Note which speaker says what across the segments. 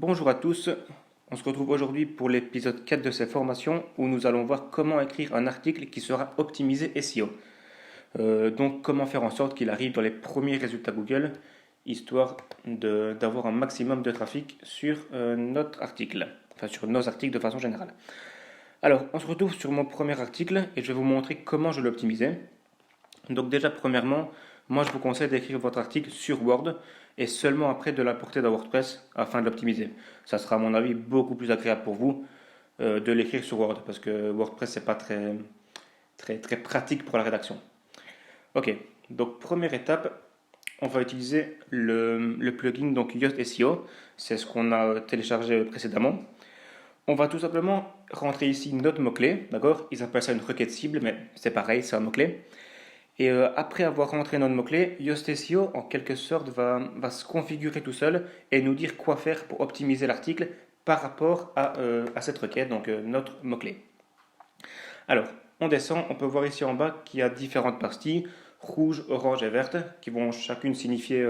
Speaker 1: Bonjour à tous, on se retrouve aujourd'hui pour l'épisode 4 de cette formation où nous allons voir comment écrire un article qui sera optimisé SEO. Donc comment faire en sorte qu'il arrive dans les premiers résultats Google, histoire d'avoir un maximum de trafic sur notre article, enfin sur nos articles de façon générale. Alors on se retrouve sur mon premier article et je vais vous montrer comment je l'ai optimisé. Donc déjà premièrement, moi je vous conseille d'écrire votre article sur Word et seulement après de l'importer dans WordPress afin de l'optimiser. Ça sera à mon avis beaucoup plus agréable pour vous de l'écrire sur Word parce que WordPress c'est pas très pratique pour la rédaction. Ok, donc première étape, on va utiliser le plugin donc Yoast SEO, c'est ce qu'on a téléchargé précédemment. On va tout simplement rentrer ici notre mot-clé, d'accord? Ils appellent ça une requête cible, mais c'est pareil, c'est un mot-clé. Et après avoir rentré notre mot-clé, Yoast SEO, en quelque sorte, va se configurer tout seul et nous dire quoi faire pour optimiser l'article par rapport à cette requête, donc notre mot-clé. Alors, on descend, on peut voir ici en bas qu'il y a différentes parties, rouge, orange et verte, qui vont chacune signifier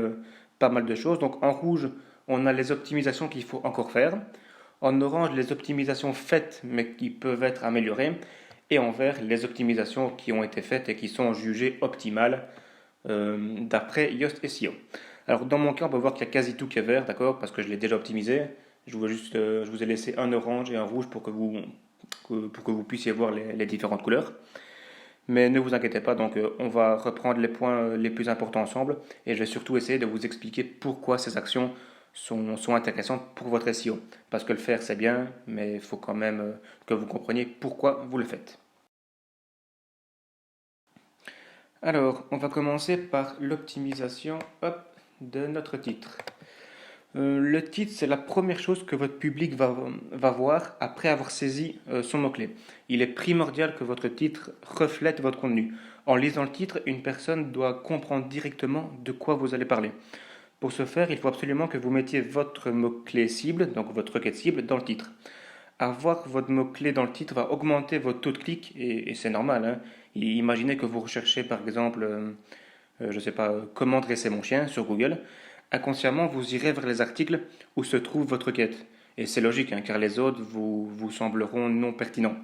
Speaker 1: pas mal de choses. Donc en rouge, on a les optimisations qu'il faut encore faire. En orange, les optimisations faites mais qui peuvent être améliorées. Et en vert, les optimisations qui ont été faites et qui sont jugées optimales d'après Yoast SEO. Alors dans mon cas, on peut voir qu'il y a quasi tout qui est vert, d'accord, parce que je l'ai déjà optimisé. Je vous ai laissé un orange et un rouge pour que vous puissiez voir les différentes couleurs. Mais ne vous inquiétez pas, donc on va reprendre les points les plus importants ensemble et je vais surtout essayer de vous expliquer pourquoi ces actions sont intéressantes pour votre SEO. Parce que le faire c'est bien, mais il faut quand même que vous compreniez pourquoi vous le faites. Alors, on va commencer par l'optimisation de notre titre. Le titre, c'est la première chose que votre public va voir après avoir saisi son mot-clé. Il est primordial que votre titre reflète votre contenu. En lisant le titre, une personne doit comprendre directement de quoi vous allez parler. Pour ce faire, il faut absolument que vous mettiez votre mot-clé cible, donc votre requête cible, dans le titre. Avoir votre mot-clé dans le titre va augmenter votre taux de clic, et c'est normal. Hein. Imaginez que vous recherchez par exemple, je ne sais pas, comment dresser mon chien sur Google. Inconsciemment, vous irez vers les articles où se trouve votre quête. Et c'est logique, hein, car les autres vous sembleront non pertinents.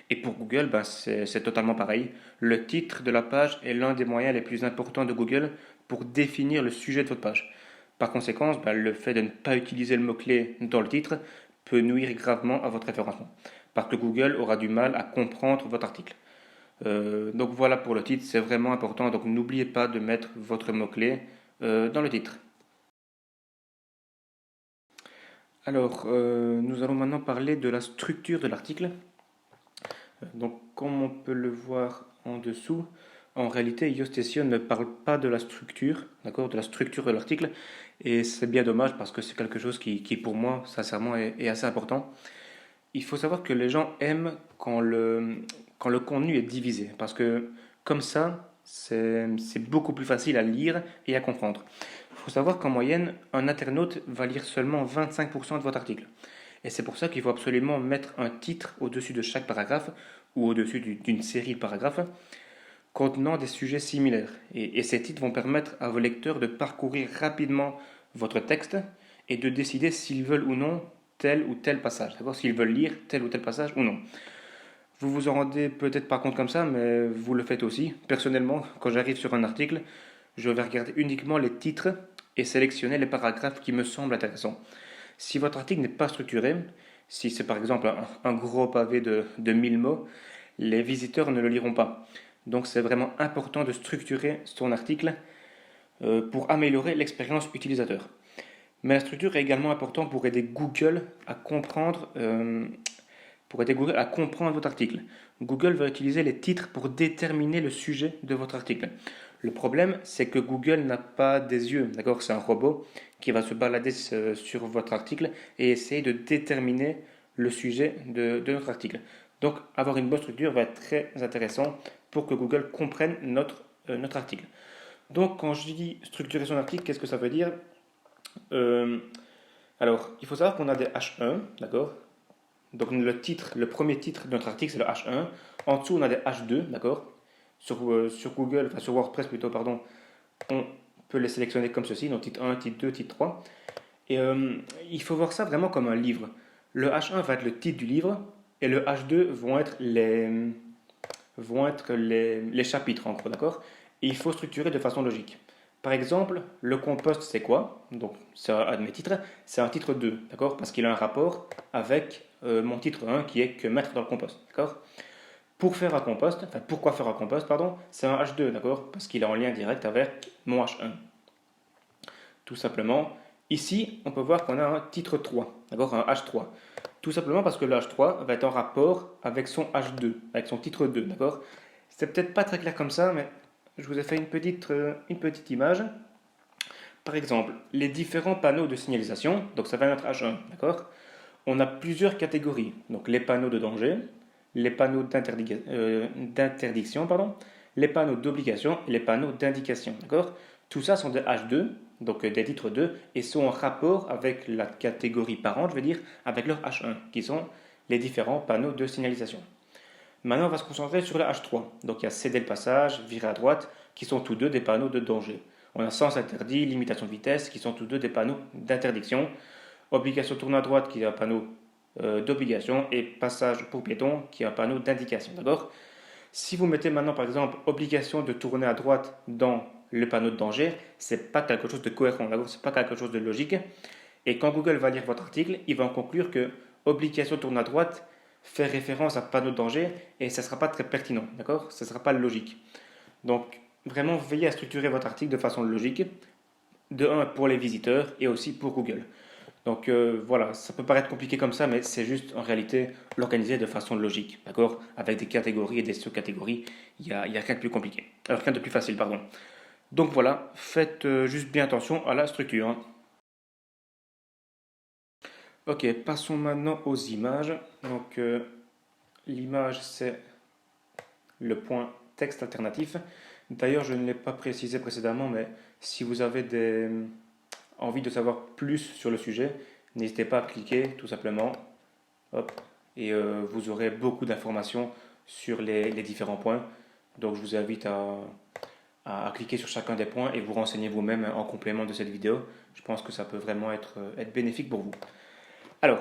Speaker 1: Et pour Google, ben, c'est totalement pareil. Le titre de la page est l'un des moyens les plus importants de Google pour définir le sujet de votre page. Par conséquent, ben, le fait de ne pas utiliser le mot-clé dans le titre peut nuire gravement à votre référencement, parce que Google aura du mal à comprendre votre article. Donc voilà pour le titre, c'est vraiment important, donc n'oubliez pas de mettre votre mot-clé dans le titre. Alors, nous allons maintenant parler de la structure de l'article. Donc, comme on peut le voir en dessous, en réalité, Yoast SEO ne parle pas de la structure, d'accord, de la structure de l'article, et c'est bien dommage parce que c'est quelque chose qui pour moi, sincèrement, est assez important. Il faut savoir que les gens aiment quand le contenu est divisé, parce que comme ça, c'est beaucoup plus facile à lire et à comprendre. Il faut savoir qu'en moyenne, un internaute va lire seulement 25% de votre article. Et c'est pour ça qu'il faut absolument mettre un titre au-dessus de chaque paragraphe ou au-dessus d'une série de paragraphes contenant des sujets similaires. Et ces titres vont permettre à vos lecteurs de parcourir rapidement votre texte et de décider s'ils veulent ou non tel ou tel passage, d'accord? S'ils veulent lire tel ou tel passage ou non. Vous vous en rendez peut-être pas compte comme ça, mais vous le faites aussi. Personnellement, quand j'arrive sur un article, je vais regarder uniquement les titres et sélectionner les paragraphes qui me semblent intéressants. Si votre article n'est pas structuré, si c'est par exemple un gros pavé de 1000 mots, les visiteurs ne le liront pas. Donc c'est vraiment important de structurer son article pour améliorer l'expérience utilisateur. Mais la structure est également importante pour aider Google à comprendre votre article. Google va utiliser les titres pour déterminer le sujet de votre article. Le problème, c'est que Google n'a pas des yeux, d'accord? C'est un robot qui va se balader sur votre article et essayer de déterminer le sujet de notre article. Donc, avoir une bonne structure va être très intéressant pour que Google comprenne notre article. Donc, quand je dis structurer son article, qu'est-ce que ça veut dire? Euh, alors, il faut savoir qu'on a des H1, d'accord? Donc le premier titre de notre article, c'est le H1. En dessous, on a des H2, d'accord? Sur Google, enfin sur WordPress plutôt, pardon, on peut les sélectionner comme ceci, donc titre 1, titre 2, titre 3. Et il faut voir ça vraiment comme un livre. Le H1 va être le titre du livre et le H2 vont être les chapitres en gros, d'accord? Et il faut structurer de façon logique. Par exemple, le compost, c'est quoi? Donc, c'est un de mes titres, c'est un titre 2, d'accord? Parce qu'il a un rapport avec mon titre 1 qui est que mettre dans le compost, d'accord? Pour faire un compost, enfin, pourquoi faire un compost, pardon, c'est un H2, d'accord? Parce qu'il est en lien direct avec mon H1. Tout simplement, ici, on peut voir qu'on a un titre 3, d'accord? Un H3. Tout simplement parce que le H3 va être en rapport avec son H2, avec son titre 2, d'accord? C'est peut-être pas très clair comme ça, mais je vous ai fait une petite image. Par exemple, les différents panneaux de signalisation, donc ça va être H1, d'accord? On a plusieurs catégories, donc les panneaux de danger, les panneaux d'interdiction, pardon, les panneaux d'obligation et les panneaux d'indication, d'accord? Tout ça sont des H2, donc des titres 2, et sont en rapport avec la catégorie parente, je veux dire, avec leur H1, qui sont les différents panneaux de signalisation. Maintenant, on va se concentrer sur le H3. Donc il y a céder le passage, virer à droite, qui sont tous deux des panneaux de danger. On a sens interdit, limitation de vitesse, qui sont tous deux des panneaux d'interdiction. Obligation de tourner à droite, qui est un panneau d'obligation, et passage pour piéton, qui est un panneau d'indication. D'accord? Si vous mettez maintenant, par exemple, obligation de tourner à droite dans le panneau de danger, c'est pas quelque chose de cohérent, c'est pas quelque chose de logique. Et quand Google va lire votre article, il va en conclure que obligation de tourner à droite fait référence à panneau de danger et ça ne sera pas très pertinent, d'accord? Ça ne sera pas logique. Donc, vraiment, veillez à structurer votre article de façon logique, de un pour les visiteurs et aussi pour Google. Donc voilà, ça peut paraître compliqué comme ça, mais c'est juste en réalité l'organiser de façon logique, d'accord? Avec des catégories et des sous-catégories, il y a rien de plus compliqué. Alors rien de plus facile, pardon. Donc voilà, faites juste bien attention à la structure, hein. Ok, passons maintenant aux images. Donc l'image c'est le point texte alternatif. D'ailleurs, je ne l'ai pas précisé précédemment, mais si vous avez envie de savoir plus sur le sujet, n'hésitez pas à cliquer tout simplement. Hop, et vous aurez beaucoup d'informations sur les différents points. Donc je vous invite à cliquer sur chacun des points et vous renseigner vous-même en complément de cette vidéo. Je pense que ça peut vraiment être bénéfique pour vous. Alors,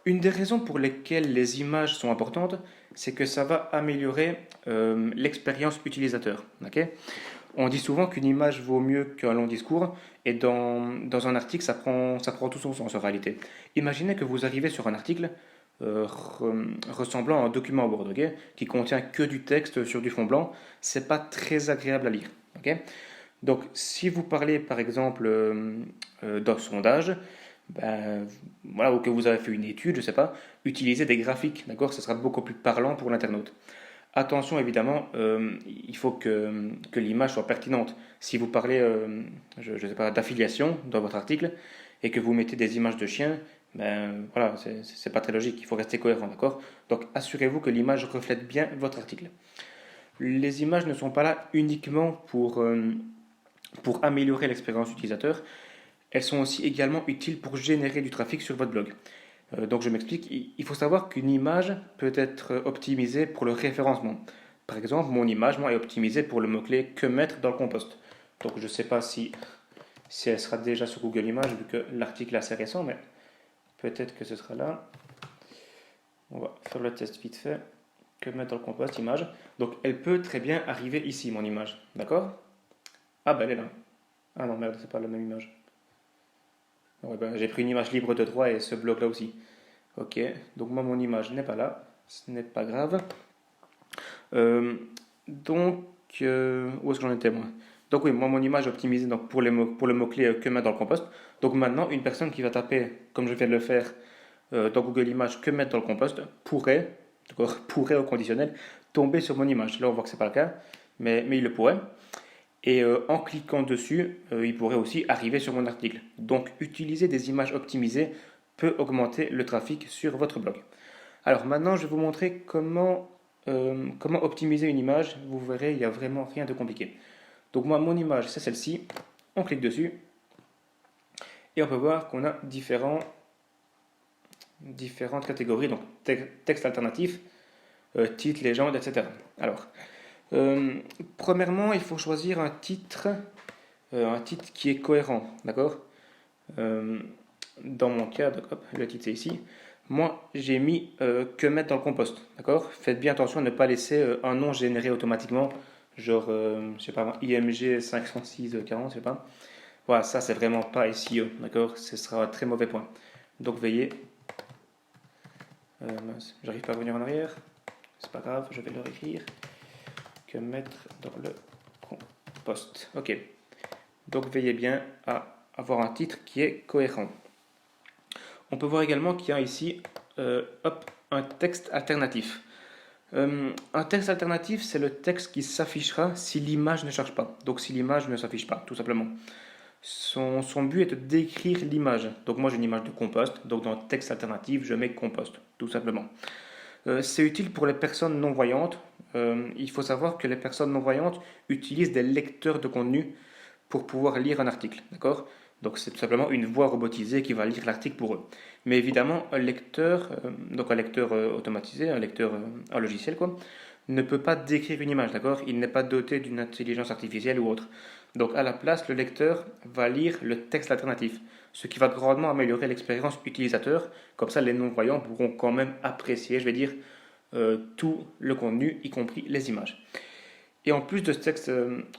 Speaker 1: une des raisons pour lesquelles les images sont importantes, c'est que ça va améliorer l'expérience utilisateur. Okay? On dit souvent qu'une image vaut mieux qu'un long discours, et dans un article, ça prend tout son sens en réalité. Imaginez que vous arrivez sur un article ressemblant à un document Word, okay, qui contient que du texte sur du fond blanc, c'est pas très agréable à lire. Okay? Donc, si vous parlez par exemple d'un sondage, ben, voilà, ou que vous avez fait une étude, je ne sais pas, utilisez des graphiques, d'accord? Ce sera beaucoup plus parlant pour l'internaute. Attention, évidemment, il faut que l'image soit pertinente. Si vous parlez, je ne sais pas, d'affiliation dans votre article et que vous mettez des images de chiens, ben voilà, c'est pas très logique. Il faut rester cohérent, d'accord? Donc, assurez-vous que l'image reflète bien votre article. Les images ne sont pas là uniquement pour améliorer l'expérience utilisateur. Elles sont aussi également utiles pour générer du trafic sur votre blog. Donc je m'explique, il faut savoir qu'une image peut être optimisée pour le référencement. Par exemple, mon image moi, est optimisée pour le mot-clé que mettre dans le compost. Donc je ne sais pas si elle sera déjà sur Google Images vu que l'article est assez récent, mais peut-être que ce sera là. On va faire le test vite fait. Que mettre dans le compost, image. Donc elle peut très bien arriver ici, mon image. D'accord? Ah ben elle est là. Ah non, merde, c'est pas la même image. Ouais, ben, j'ai pris une image libre de droit et ce bloc là aussi. Ok, donc moi mon image n'est pas là, ce n'est pas grave. Euh, donc, où est-ce que j'en étais moi? Donc oui, moi mon image est optimisée donc, pour le mot-clé que mettre dans le compost. Donc maintenant, une personne qui va taper, comme je viens de le faire dans Google Images, que mettre dans le compost, pourrait au conditionnel, tomber sur mon image. Là on voit que ce n'est pas le cas, mais il le pourrait. Et en cliquant dessus, il pourrait aussi arriver sur mon article. Donc utiliser des images optimisées peut augmenter le trafic sur votre blog. Alors maintenant, je vais vous montrer comment optimiser une image. Vous verrez, il n'y a vraiment rien de compliqué. Donc moi, mon image, c'est celle-ci. On clique dessus. Et on peut voir qu'on a différentes catégories. Donc texte alternatif, titre, légende, etc. Alors, premièrement, il faut choisir un titre qui est cohérent, d'accord? dans mon cas, donc, hop, le titre c'est ici. Moi, j'ai mis que mettre dans le compost, d'accord? Faites bien attention à ne pas laisser un nom généré automatiquement, genre, je sais pas, IMG 50640, je sais pas. Voilà, ça c'est vraiment pas SEO, d'accord? Ce sera un très mauvais point. Donc veillez. Mince, j'arrive pas à revenir en arrière. C'est pas grave, je vais le réécrire. Que mettre dans le compost. Ok. Donc veillez bien à avoir un titre qui est cohérent. On peut voir également qu'il y a ici hop, un texte alternatif. Un texte alternatif, c'est le texte qui s'affichera si l'image ne charge pas. Donc si l'image ne s'affiche pas, tout simplement. Son but est de décrire l'image. Donc moi j'ai une image de compost. Donc dans texte alternatif, je mets compost, tout simplement. C'est utile pour les personnes non-voyantes. Il faut savoir que les personnes non-voyantes utilisent des lecteurs de contenu pour pouvoir lire un article, d'accord? Donc c'est tout simplement une voix robotisée qui va lire l'article pour eux. Mais évidemment, un lecteur, donc un lecteur automatisé, un logiciel quoi, ne peut pas décrire une image, d'accord? Il n'est pas doté d'une intelligence artificielle ou autre. Donc à la place, le lecteur va lire le texte alternatif, ce qui va grandement améliorer l'expérience utilisateur. Comme ça, les non-voyants pourront quand même apprécier, je vais dire, tout le contenu, y compris les images. Et en plus de ce texte,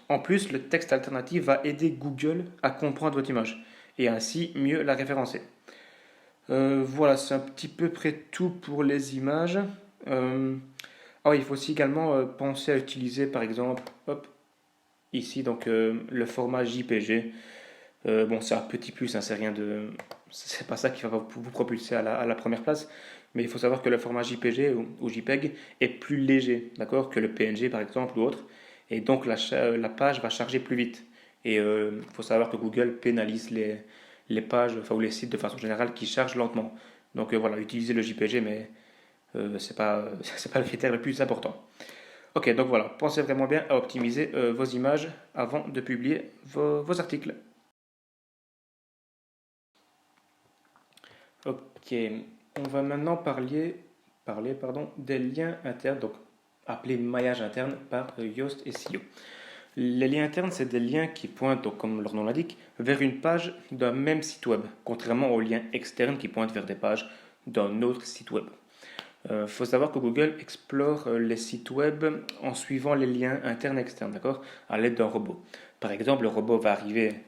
Speaker 1: en plus, le texte alternatif va aider Google à comprendre votre image et ainsi mieux la référencer. Voilà, c'est un petit peu près tout pour les images. Il faut aussi également penser à utiliser, par exemple, hop, ici donc le format JPG. Bon, c'est un petit plus, hein, c'est pas ça qui va vous propulser à la première place. Mais il faut savoir que le format JPG ou JPEG est plus léger, d'accord, que le PNG par exemple ou autre. Et donc la page va charger plus vite. Et il faut savoir que Google pénalise les pages, enfin ou les sites de façon générale qui chargent lentement. Donc voilà, utilisez le JPG, mais c'est pas, c'est pas le critère le plus important. Ok, donc voilà, pensez vraiment bien à optimiser vos images avant de publier vos articles. Ok, on va maintenant parler des liens internes, donc appelés maillage interne par Yoast SEO. Les liens internes, c'est des liens qui pointent, donc, comme leur nom l'indique, vers une page d'un même site web, contrairement aux liens externes qui pointent vers des pages d'un autre site web. Il faut savoir que Google explore les sites web en suivant les liens internes et externes, d'accord, à l'aide d'un robot. Par exemple, le robot va arriver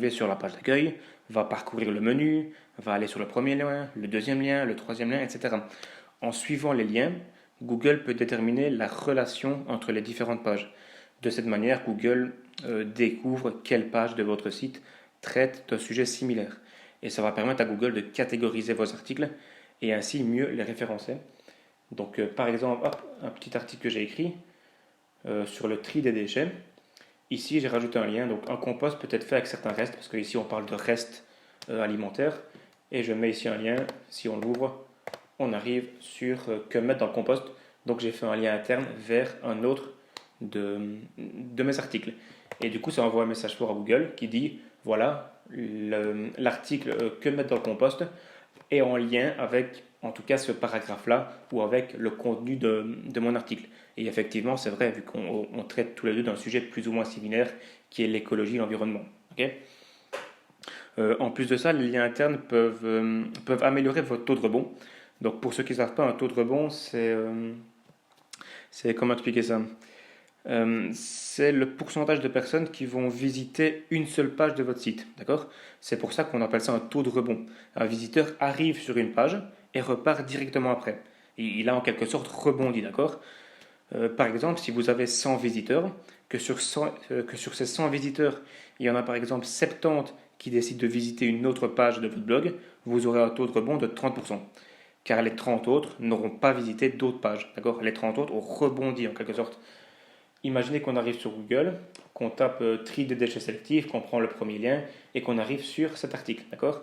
Speaker 1: sur la page d'accueil, va parcourir le menu, va aller sur le premier lien, le deuxième lien, le troisième lien, etc. En suivant les liens, Google peut déterminer la relation entre les différentes pages. De cette manière, Google découvre quelle page de votre site traite d'un sujet similaire. Et ça va permettre à Google de catégoriser vos articles et ainsi mieux les référencer. Donc, par exemple, hop, un petit article que j'ai écrit sur le tri des déchets. Ici, j'ai rajouté un lien. Donc, un compost peut être fait avec certains restes, parce qu'ici, on parle de restes alimentaires. Et je mets ici un lien. Si on l'ouvre, on arrive sur que mettre dans le compost. Donc, j'ai fait un lien interne vers un autre de mes articles. Et du coup, ça envoie un message fort à Google qui dit voilà, l'article que mettre dans le compost est en lien avec, en tout cas, ce paragraphe-là ou avec le contenu de mon article. Et effectivement, c'est vrai, vu qu'on traite tous les deux d'un sujet plus ou moins similaire qui est l'écologie et l'environnement. Okay. En plus de ça, les liens internes peuvent améliorer votre taux de rebond. Donc, pour ceux qui ne savent pas, un taux de rebond, c'est comment expliquer ça? C'est le pourcentage de personnes qui vont visiter une seule page de votre site. D'accord? C'est pour ça qu'on appelle ça un taux de rebond. Un visiteur arrive sur une page et repart directement après. Il a en quelque sorte rebondi. D'accord? Par exemple, si vous avez 100 visiteurs, que sur ces 100 visiteurs, il y en a par exemple 70 qui décident de visiter une autre page de votre blog, vous aurez un taux de rebond de 30%. Car les 30 autres n'auront pas visité d'autres pages. D'accord? Les 30 autres ont rebondi en quelque sorte. Imaginez qu'on arrive sur Google, qu'on tape tri des déchets sélectifs, qu'on prend le premier lien et qu'on arrive sur cet article. D'accord?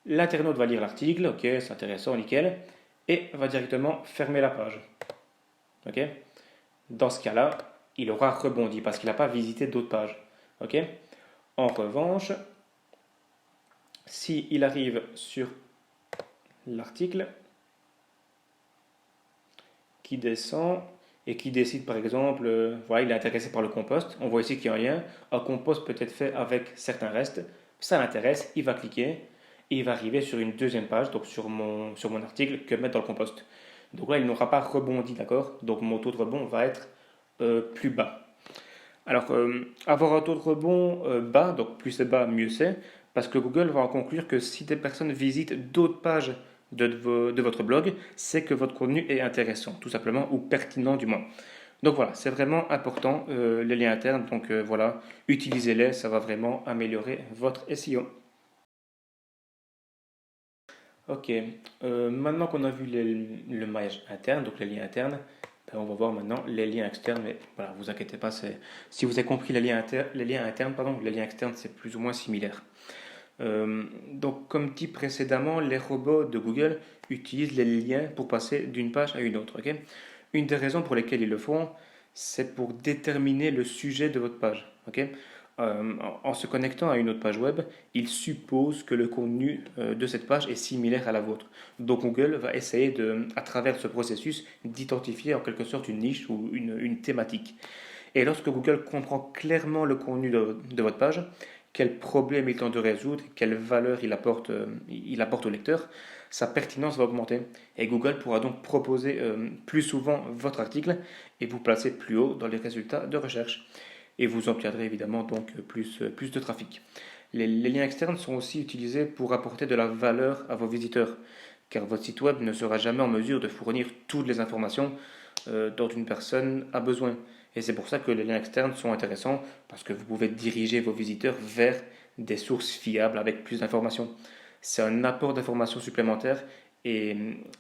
Speaker 1: L'internaute va lire l'article, ok, c'est intéressant, nickel, et va directement fermer la page. Ok? Dans ce cas-là, il aura rebondi parce qu'il n'a pas visité d'autres pages. Ok? En revanche, s'il arrive sur l'article qui descend et qui décide par exemple, voilà, il est intéressé par le compost, on voit ici qu'il y a un lien. Un compost peut être fait avec certains restes. Ça l'intéresse, il va cliquer et il va arriver sur une deuxième page, donc sur mon article que mettre dans le compost. Donc là, il n'aura pas rebondi, d'accord? Donc mon taux de rebond va être plus bas. Alors, avoir un taux de rebond bas, donc plus c'est bas, mieux c'est, parce que Google va en conclure que si des personnes visitent d'autres pages de votre blog, c'est que votre contenu est intéressant, tout simplement, ou pertinent du moins. Donc voilà, c'est vraiment important, les liens internes, donc voilà, utilisez-les, ça va vraiment améliorer votre SEO. Ok, maintenant qu'on a vu le maillage interne, donc les liens internes, ben, on va voir maintenant les liens externes. Mais voilà, vous inquiétez pas, si vous avez compris les liens internes, pardon, les liens externes, c'est plus ou moins similaire. Donc, comme dit précédemment, les robots de Google utilisent les liens pour passer d'une page à une autre. Ok. Une des raisons pour lesquelles ils le font, c'est pour déterminer le sujet de votre page. Ok. En se connectant à une autre page web, ils supposent que le contenu de cette page est similaire à la vôtre. Donc Google va essayer à travers ce processus, d'identifier en quelque sorte une niche ou une thématique. Et lorsque Google comprend clairement le contenu de votre page, quel problème il tente de résoudre, quelle valeur il apporte au lecteur, sa pertinence va augmenter. Et Google pourra donc proposer plus souvent votre article et vous placer plus haut dans les résultats de recherche. Et vous obtiendrez évidemment donc plus de trafic. Les liens externes sont aussi utilisés pour apporter de la valeur à vos visiteurs, car votre site web ne sera jamais en mesure de fournir toutes les informations dont une personne a besoin. Et c'est pour ça que les liens externes sont intéressants, parce que vous pouvez diriger vos visiteurs vers des sources fiables avec plus d'informations. C'est un apport d'informations supplémentaires et,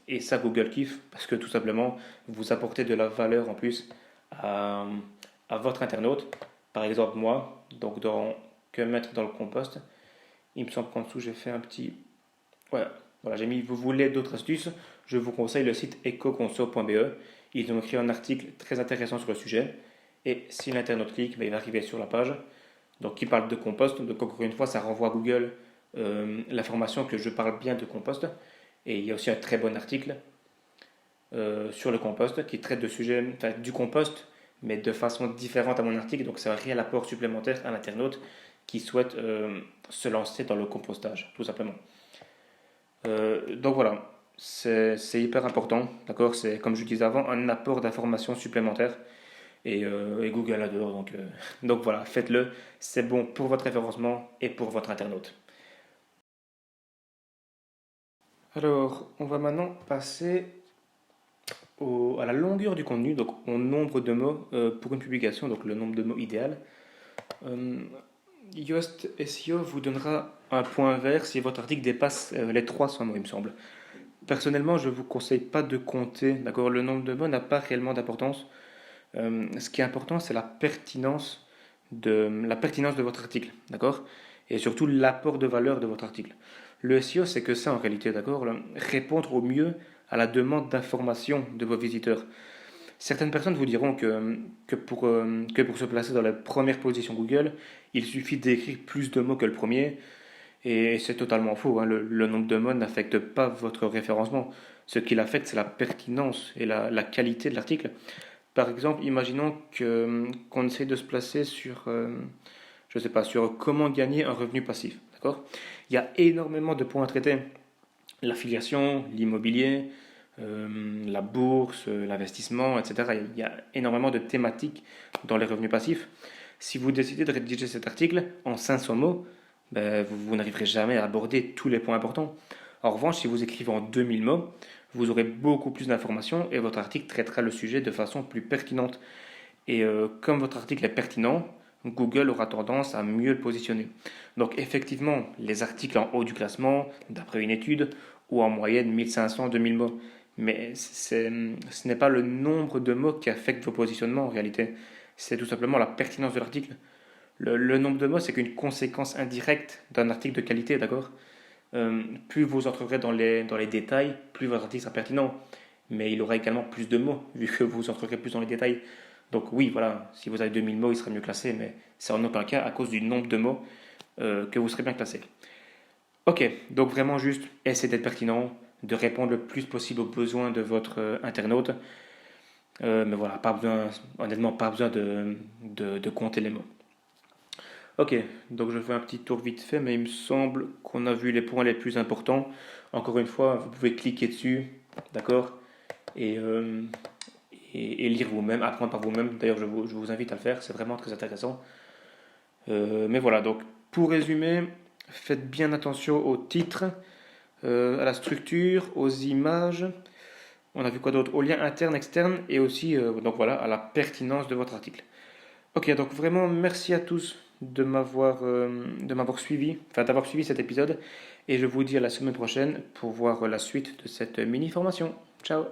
Speaker 1: et ça Google kiffe, parce que tout simplement, vous apportez de la valeur en plus à, à votre internaute. Par exemple, moi, donc dans que mettre dans le compost, il me semble qu'en dessous j'ai fait un petit. Voilà, voilà j'ai mis vous voulez d'autres astuces, je vous conseille le site ecoconso.be. Ils ont écrit un article très intéressant sur le sujet. Et si l'internaute clique, ben, il va arriver sur la page. Donc, qui parle de compost. Donc, encore une fois, ça renvoie à Google l'information que je parle bien de compost. Et il y a aussi un très bon article sur le compost qui traite de sujet, enfin, du compost, mais de façon différente à mon article. Donc, c'est un réel apport supplémentaire à l'internaute qui souhaite se lancer dans le compostage, tout simplement. Donc voilà, c'est hyper important, d'accord? C'est, comme je disais avant, un apport d'informations supplémentaires et Google adore. Donc voilà, faites-le. C'est bon pour votre référencement et pour votre internaute. Alors, on va maintenant passer à la longueur du contenu, donc au nombre de mots pour une publication, donc le nombre de mots idéal. Euh, Yoast SEO vous donnera un point vert si votre article dépasse les 300 mots, il me semble. Personnellement, je ne vous conseille pas de compter, d'accord? Le nombre de mots n'a pas réellement d'importance. Ce qui est important, c'est la pertinence de votre article, d'accord? Et surtout l'apport de valeur de votre article. Le SEO, c'est que ça en réalité, d'accord? Répondre au mieux à la demande d'information de vos visiteurs. Certaines personnes vous diront que pour se placer dans la première position Google, il suffit d'écrire plus de mots que le premier, et c'est totalement faux, hein. Le nombre de mots n'affecte pas votre référencement. Ce qui l'affecte, c'est la pertinence et la qualité de l'article. Par exemple, imaginons qu'on essaie de se placer sur, je sais pas, sur comment gagner un revenu passif. D'accord? Il y a énormément de points à traiter. L'affiliation, l'immobilier, la bourse, l'investissement, etc. Il y a énormément de thématiques dans les revenus passifs. Si vous décidez de rédiger cet article en 500 mots, ben, vous n'arriverez jamais à aborder tous les points importants. En revanche, si vous écrivez en 2000 mots, vous aurez beaucoup plus d'informations et votre article traitera le sujet de façon plus pertinente. Et comme votre article est pertinent, Google aura tendance à mieux le positionner. Donc effectivement, les articles en haut du classement, d'après une étude, ou en moyenne 1500-2000 mots. Mais ce n'est pas le nombre de mots qui affecte vos positionnements en réalité. C'est tout simplement la pertinence de l'article. Le nombre de mots, c'est qu'une conséquence indirecte d'un article de qualité, d'accord? Plus vous entrerez dans les détails, plus votre article sera pertinent. Mais il aura également plus de mots, vu que vous entrerez plus dans les détails. Donc oui, voilà, si vous avez 2000 mots, il sera mieux classé, mais c'est en aucun cas à cause du nombre de mots que vous serez bien classé. Ok, donc vraiment juste essayez d'être pertinent, de répondre le plus possible aux besoins de votre internaute. Mais voilà, pas besoin, honnêtement, pas besoin de compter les mots. Ok, donc je fais un petit tour vite fait, mais il me semble qu'on a vu les points les plus importants. Encore une fois, vous pouvez cliquer dessus, d'accord, et, euh, et lire vous-même, apprendre par vous-même. D'ailleurs, je vous invite à le faire, c'est vraiment très intéressant. Mais voilà, donc pour résumer, faites bien attention au titre, à la structure, aux images. On a vu quoi d'autre? Aux liens internes, externes et aussi donc voilà, à la pertinence de votre article. Ok, donc vraiment merci à tous de m'avoir suivi, enfin d'avoir suivi cet épisode et je vous dis à la semaine prochaine pour voir la suite de cette mini formation. Ciao!